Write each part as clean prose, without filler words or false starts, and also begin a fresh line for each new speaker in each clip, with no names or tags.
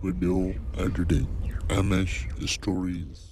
Video editing, MS Stories.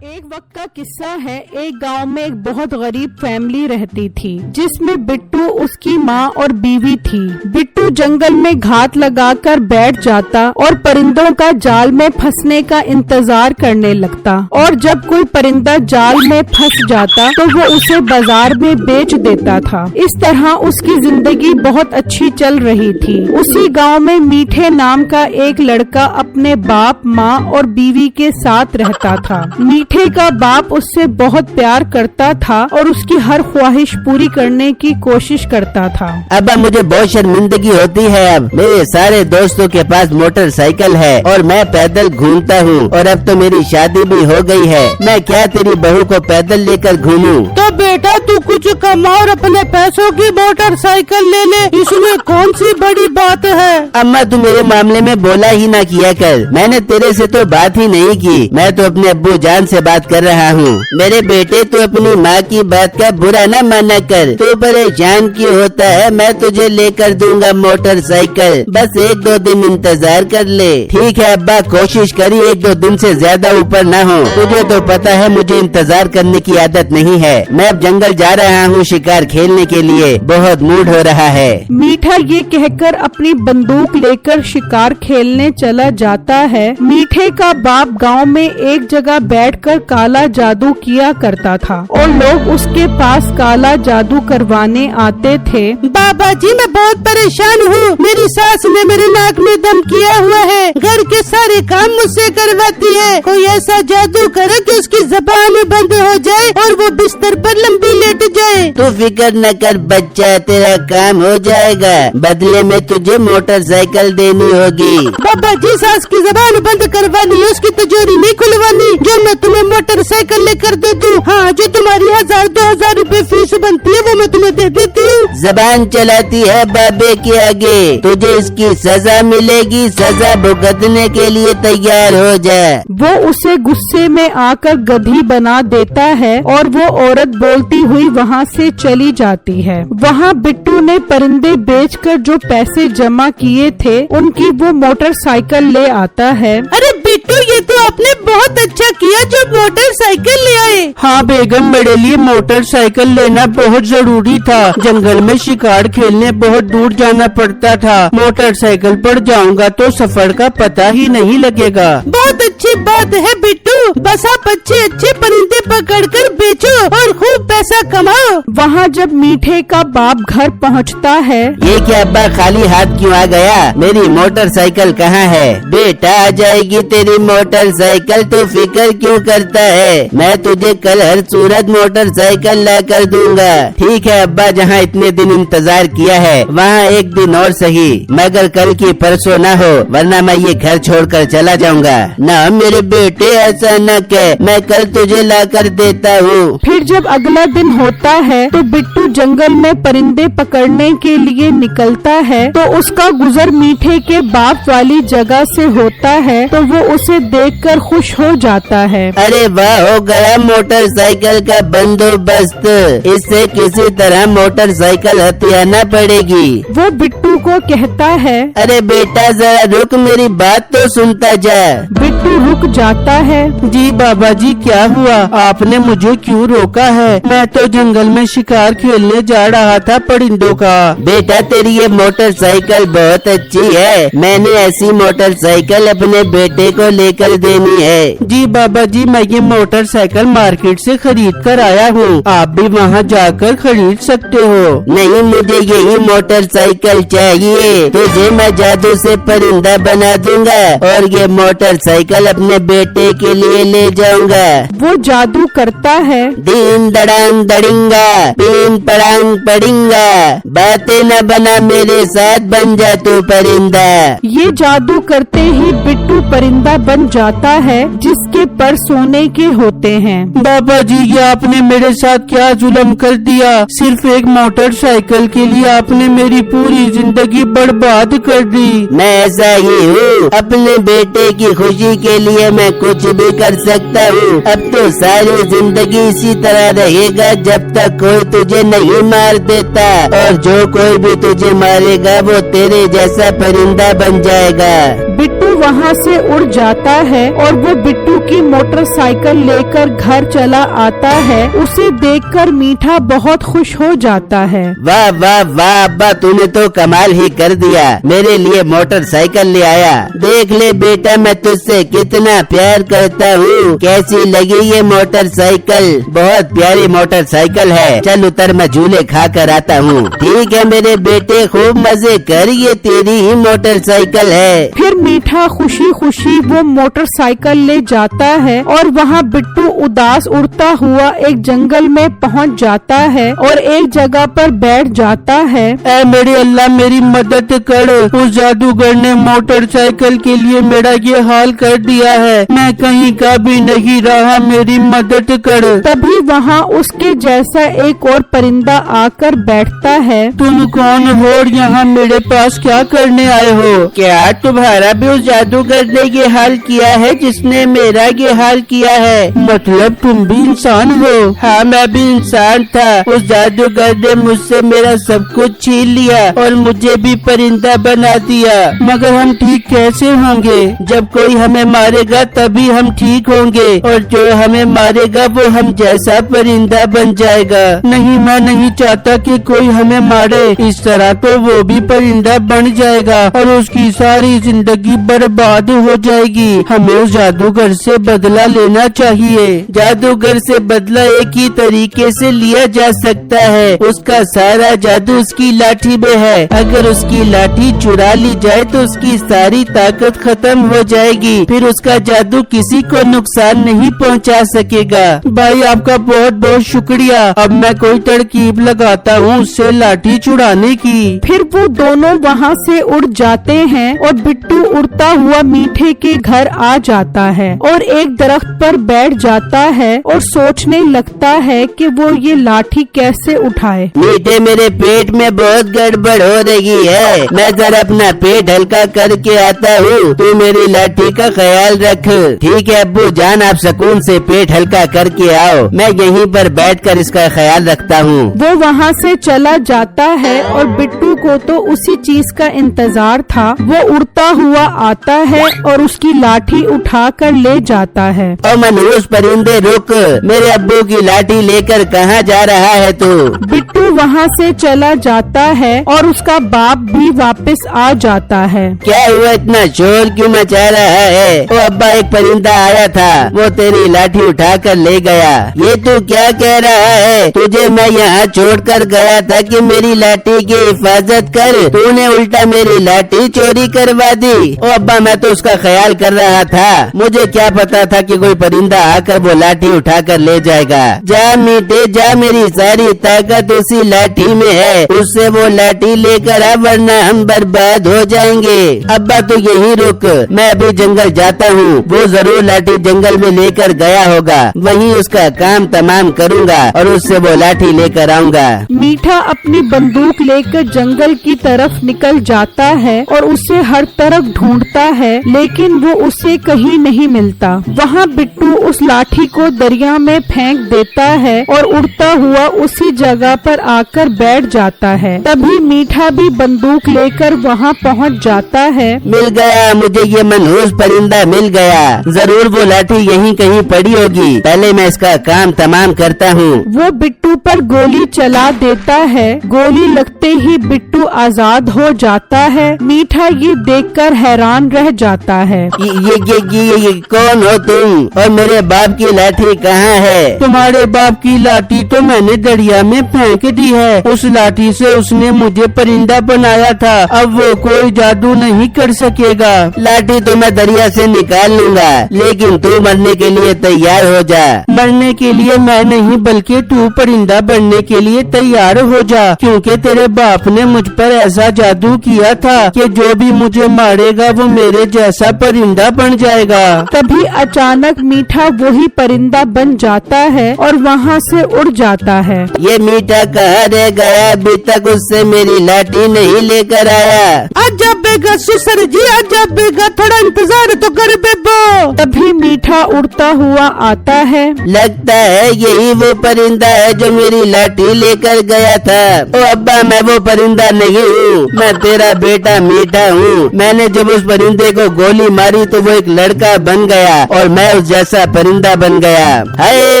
एक वक्त का किस्सा है। एक गांव में एक बहुत गरीब फैमिली रहती थी, जिसमें बिट्टू, उसकी माँ और बीवी थी। बिट्टू जंगल में घात लगाकर बैठ जाता और परिंदों का जाल में फंसने का इंतजार करने लगता, और जब कोई परिंदा जाल में फंस जाता तो वो उसे बाजार में बेच देता था। इस तरह उसकी जिंदगी बहुत अच्छी चल रही थी। उसी गाँव में मीठे नाम का एक लड़का अपने बाप, माँ और बीवी के साथ रहता था। मीठे का बाप उससे बहुत प्यार करता था और उसकी हर ख्वाहिश पूरी करने की कोशिश करता था।
अब मुझे बहुत शर्मिंदगी होती है। अब मेरे सारे दोस्तों के पास मोटरसाइकिल है और मैं पैदल घूमता हूँ, और अब तो मेरी शादी भी हो गई है। मैं क्या तेरी बहू को पैदल लेकर घूमूं?
तो बेटा तू कुछ कमा और अपने पैसों की मोटरसाइकिल ले ले, इसमें कौन सी बड़ी बात है।
अम्मा तू मेरे मामले में बोला ही ना किया कर। मैंने तेरे से तो बात ही नहीं की। मैं तो अपने अब्बू जान से बात कर रहा हूँ। मेरे बेटे तू अपनी माँ की बात का बुरा न माना कर। तू परेशान क्यों होता है? मैं तुझे लेकर दूंगा मोटरसाइकिल, बस 1-2 दिन इंतजार कर ले। ठीक है अब्बा, कोशिश करी 1-2 दिन से ज्यादा ऊपर न हो। तुझे तो पता है मुझे इंतजार करने की आदत नहीं है। मैं अब जंगल जा रहा हूँ शिकार खेलने के लिए, बहुत मूड हो रहा है।
मीठा ये कहकर अपनी बंदूक लेकर शिकार खेलने चला जाता है। मीठे का बाप गांव में एक जगह बैठकर काला जादू किया करता था, और लोग उसके पास काला जादू करवाने आते थे।
बाबा जी मैं बहुत परेशान हूँ। मेरी सास ने मेरे नाक में दम किया हुआ है, घर के सारे काम मुझसे करवाती है। कोई ऐसा जादू करे कि उसकी ज़बान बंद हो जाए और वो बिस्तर पर लंबी लेट जाए।
तू फिक्र न कर बच्चा, तेरा काम हो जाएगा। बदले में तुझे मोटरसाइकिल देनी होगी।
बाबा जी सास की ज़बान बंद करवानी है, उसकी तिजोरी नहीं खुलवानी, जो मैं तुम्हें मोटरसाइकिल लेकर दे दूँ। हाँ, जो तुम्हारी 1000-2000 रूपए फीस बनती है वो मैं तुम्हें दे देती हूँ।
जबान चलाती है बाबे के आगे, तुझे इसकी सजा मिलेगी। सजा भुगतने के लिए तैयार हो जा।
वो उसे गुस्से में आकर गधी बना देता है और वो औरत बोलती हुई वहाँ से चली जाती है। वहाँ बिट्टू ने परिंदे बेचकर जो पैसे जमा किए थे उनकी वो मोटरसाइकिल ले आता है।
अरे बिट्टू ये तो आपने बहुत अच्छा किया जो मोटरसाइकिल ले आए।
हाँ बेगम, मेरे लिए मोटरसाइकिल लेना बहुत जरूरी था। जंगल में शिकार खेलने बहुत दूर जाना पड़ता था। मोटरसाइकिल पर जाऊंगा तो सफर का पता ही नहीं लगेगा।
बहुत अच्छी बात है बिट्टू, बस आप अच्छे परिंदे पकड़कर बेचो और खूब पैसा कमाओ।
वहाँ जब मीठे का बाप घर पहुँचता है।
ये क्या अब्बा, खाली हाथ क्यों आ गया? मेरी मोटरसाइकिल कहाँ है? बेटा आ जाएगी तेरी मोटरसाइकिल, तो फिक्र क्यों करता है? मैं तुझे कल हर सूरत मोटरसाइकिल ला कर दूंगा। ठीक है अब्बा, जहाँ इतने दिन इंतजार किया है वहाँ एक दिन और सही, मगर कल की परसों न हो, वरना मैं ये घर छोड़कर चला जाऊंगा। ना मेरे बेटे, ऐसा न कह, मैं कल तुझे ला कर देता हूँ।
फिर जब अगला दिन होता है तो बिट्टू जंगल में परिंदे पकड़ने के लिए निकलता है, तो उसका गुजर मीठे के बाप वाली जगह से होता है, तो वो उसे देखकर खुश हो जाता है।
अरे वाह, हो गया मोटरसाइकिल का बंदोबस्त। इससे किसी तरह मोटरसाइकिल हथियाना पड़ेगी।
वो बिट्टू को कहता है।
अरे बेटा जरा रुक, मेरी बात तो सुनता जा।
बिट्टू रुक जाता है।
जी बाबा जी, क्या हुआ? आपने मुझे क्यों रोका है? मैं तो जंगल में शिकार खेलने जा रहा था परिंदों का।
बेटा तेरी ये मोटरसाइकिल बहुत अच्छी है। मैंने ऐसी मोटरसाइकिल अपने बेटे को लेकर देनी है।
जी बाबा जी, मैं ये मोटरसाइकिल मार्केट से खरीद कर आया हूँ। आप भी वहाँ जाकर खरीद सकते हो।
नहीं, मुझे यही मोटरसाइकिल चाहिए। तुझे मैं जादू से परिंदा बना दूंगा और ये मोटरसाइकिल अपने बेटे के लिए ले जाऊंगा।
वो जादू करता है।
दीन दड़ांग दड़िंगा, पीन पड़ांग पड़िंगा, बातें न बना मेरे साथ, बन जा तू परिंदा।
ये जादू करते ही बिट्टू परिंदा बन जाता है, जिसके पर सोने के होते हैं।
बाबा जी, ये आपने मेरे साथ क्या जुल्म कर दिया? सिर्फ एक मोटरसाइकिल के लिए आपने मेरी पूरी जिंदगी बर्बाद कर दी।
मैं ऐसा ही हूँ, अपने बेटे की खुशी के लिए मैं कुछ भी कर सकता हूँ। अब तो सारी जिंदगी इसी तरह रहेगा जब तक कोई तुझे नहीं मार देता, और जो कोई भी तुझे मारेगा वो तेरे जैसा परिंदा बन जाएगा।
बिट्टू वहाँ से उड़ जाता है और वो बिट्टू की मोटरसाइकिल लेकर घर चला आता है। उसे देखकर मीठा बहुत खुश हो जाता है।
वाह वाह वाह अब्बा, तूने तो कमाल ही कर दिया, मेरे लिए मोटरसाइकिल ले आया। देख ले बेटा, मैं तुझसे कितना प्यार करता हूँ। कैसी लगी ये मोटरसाइकिल? बहुत प्यारी मोटरसाइकिल है। चल उतर, मैं झूले खा कर आता हूँ। ठीक है मेरे बेटे, खूब मजे कर, ये तेरी ही मोटरसाइकिल है।
फिर मीठा खुशी खुशी वो मोटरसाइकिल ले जाता है और वहाँ बिट्टू उदास उड़ता हुआ एक जंगल में पहुँच जाता है और एक जगह पर बैठ जाता है।
ऐ मेरे अल्लाह, मेरी मदद कर। उस जादूगर ने मोटरसाइकिल के लिए मेरा ये हाल कर दिया है। मैं कहीं का भी नहीं रहा, मेरी मदद कर।
तभी वहाँ उसके जैसा एक और परिंदा आकर बैठता है।
तुम कौन हो और यहाँ मेरे पास क्या करने आए हो?
क्या तुम्हारा भी उस जादूगर ने ये हाल किया है जिसने मेरा ये हाल किया है?
मतलब तुम भी इंसान हो?
हाँ, मैं भी इंसान था। उस जादूगर ने मुझसे मेरा सब कुछ छीन लिया और मुझे भी परिंदा बना दिया।
मगर हम ठीक कैसे होंगे?
जब कोई हमें मारेगा तभी हम ठीक होंगे, और जो हमें मारेगा वो हम जैसा परिंदा बन जाएगा।
नहीं, मैं नहीं चाहता कि कोई हमें मारे। इस तरह तो वो भी परिंदा बन जाएगा और उसकी सारी जिंदगी बर्बाद हो जाएगी। हमें उस जादूगर से बदला लेना चाहिए।
जादूगर से बदला एक ही तरीके से लिया जा सकता है। उसका सारा जादू उसकी लाठी में है। अगर उसकी लाठी चुरा ली जाए तो उसकी सारी ताकत खत्म हो जाएगी। फिर उसका जादू किसी को नुकसान नहीं पहुंचा सकेगा।
भाई आपका बहुत बहुत शुक्रिया। अब मैं कोई तरकीब लगाता हूँ उससे लाठी छुड़ाने की।
फिर वो दोनों वहाँ से उड़ जाते हैं और बिट्टू उड़ता हुआ मीठे के घर आ जाता है और एक दरख्त पर बैठ जाता है और सोचने लगता है कि वो ये लाठी कैसे उठाए।
मीठे, मेरे पेट में बहुत गड़बड़ हो रही है। मैं जरा अपना पेट हल्का करके आता हूँ। तू मेरी लाठी का ख्याल रख। ठीक है अब्बू जान, आप सुकून से पेट हल्का करके आओ। मैं यहीं पर बैठकर इसका ख्याल रखता हूँ।
वो वहाँ से चला जाता है और बिट्टू को तो उसी चीज का इंतजार था। वो उड़ता हुआ आता है और उसकी लाठी उठा कर ले जाता है।
ओ मनहूस परिंदे रुक, मेरे अब्बू की लाठी लेकर कहाँ जा रहा है तू?
बिट्टू वहाँ से चला जाता है और उसका बाप भी वापस आ जाता है।
क्या हुआ, इतना शोर क्यों मचा रहा है? ओ अब्बा, एक परिंदा आया था, वो तेरी लाठी उठा कर ले गया। ये तू क्या कह रहा है? तुझे मैं यहाँ छोड़ कर गया था कि मेरी लाठी की हिफाजत कर, तूने उल्टा मेरी लाठी चोरी करवा दी। ओ अब्बा, मैं तो उसका ख्याल कर रहा था। मुझे क्या पता था कि कोई परिंदा आकर वो लाठी उठा कर ले जाएगा। जा मीठे जा, मेरी सारी ताकत उसी लाठी में है। उससे वो लाठी लेकर आ, वरना हम बर्बाद हो जाएंगे। अब्बा तू यहीं रुक, मैं अभी जंगल जाता हूँ। वो जरूर लाठी जंगल में लेकर गया होगा, वहीं उसका काम तमाम करूँगा और उससे वो लाठी लेकर आऊँगा।
मीठा अपनी बंदूक लेकर जंगल की तरफ निकल जाता है और उसे हर तरफ ढूंढता है, लेकिन वो उसे कहीं नहीं मिलता। वहाँ बिट्टू उस लाठी को दरिया में फेंक देता है और उड़ता हुआ उसी जगह पर आकर बैठ जाता है। तभी मीठा भी बंदूक लेकर वहाँ पहुँच जाता है।
मिल गया मुझे, ये मनहूस परिंदा मिल गया। जरूर वो लाठी यहीं कहीं पड़ी होगी। पहले मैं इसका काम तमाम करता हूँ।
वो बिट्टू पर गोली चला देता है। गोली लगते ही बिट्टू आजाद हो जाता है। मीठा ये देखकर हैरान रह जाता है।
ये कौन हो तुम और मेरे बाप की लाठी कहाँ है?
तुम्हारे बाप की लाठी तो मैंने दरिया में फेंक दी है। उस लाठी से उसने मुझे परिंदा बनाया था। अब वो कोई जादू नहीं कर सकेगा।
लाठी तो मैं दरिया से निकाल लूंगा, लेकिन तू मरने के लिए तैयार हो जा।
मरने के लिए मैं नहीं, बल्कि तू परिंदा बनने के लिए तैयार हो जा, क्योंकि तेरे बाप ने मुझ पर ऐसा जादू किया था कि जो भी मुझे मारेगा वो मेरे जैसा परिंदा बन जाएगा।
तभी अचानक मीठा वही परिंदा बन जाता है और वहाँ से उड़ जाता है।
ये मीठा कहाँ रह गया? अभी तक उससे मेरी लाठी नहीं लेकर आया।
आजा बेगा सुसर जी, आजा बेगा, थोड़ा इंतजार तो कर बेबो।
तभी तभी मीठा उड़ता हुआ आता है।
लगता है यही वो परिंदा है जो मेरी लाठी लेकर गया था। ओ अब्बा, मैं वो परिंदा नहीं हूँ, मैं तेरा बेटा मीठा हूँ। मैंने जब उस परिंदे को गोली मारी तो वो एक लड़का बन गया और मैं उस जैसा परिंदा बन गया। हाय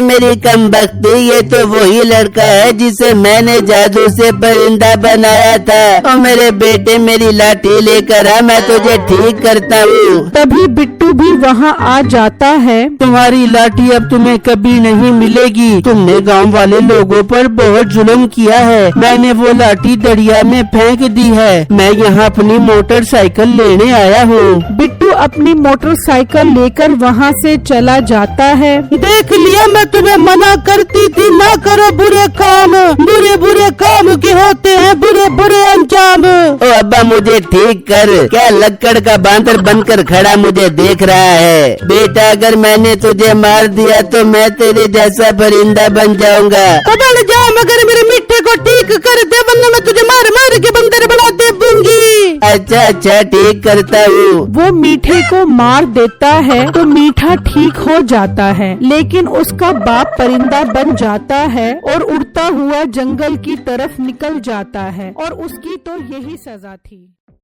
मेरी कमबख्ती, ये तो वही लड़का है जिसे मैंने जादू से परिंदा बनाया था। और मेरे बेटे मेरी लाठी लेकर आ, मैं तुझे ठीक करता हूँ।
तभी बिट्टू भी वहाँ आ जाता है।
तुम्हारी लाठी अब तुम्हें कभी नहीं मिलेगी। तुमने गांव वाले लोगों पर बहुत जुल्म किया है। मैंने वो लाठी दरिया में फेंक दी है। मैं यहाँ अपनी मोटरसाइकिल लेने आया हूँ।
बिट्टू अपनी मोटरसाइकिल लेकर वहाँ से चला जाता है।
देख लिया, मैं तुम्हें मना करती थी ना करो बुरे काम। बुरे बुरे काम के होते हैं बुरे बुरे अंजाम।
ओ अब्बा, मुझे ठीक कर। क्या लक्कड़ का बांदर बनकर खड़ा मुझे देख रहा है? बेटा, अगर मैंने तुझे मार दिया तो मैं तेरे जैसा परिंदा बन जाऊंगा।
कबल जा, मगर मेरे मिट्टे को ठीक कर दे, वरना मैं तुझे मार मार के बंदर बना दे दूंगी।
अच्छा अच्छा, ठीक करता हूँ।
वो मीठे को मार देता है तो मीठा ठीक हो जाता है, लेकिन उसका बाप परिंदा बन जाता है और उड़ता हुआ जंगल की तरफ निकल जाता है और उसकी तो यही सजा थी।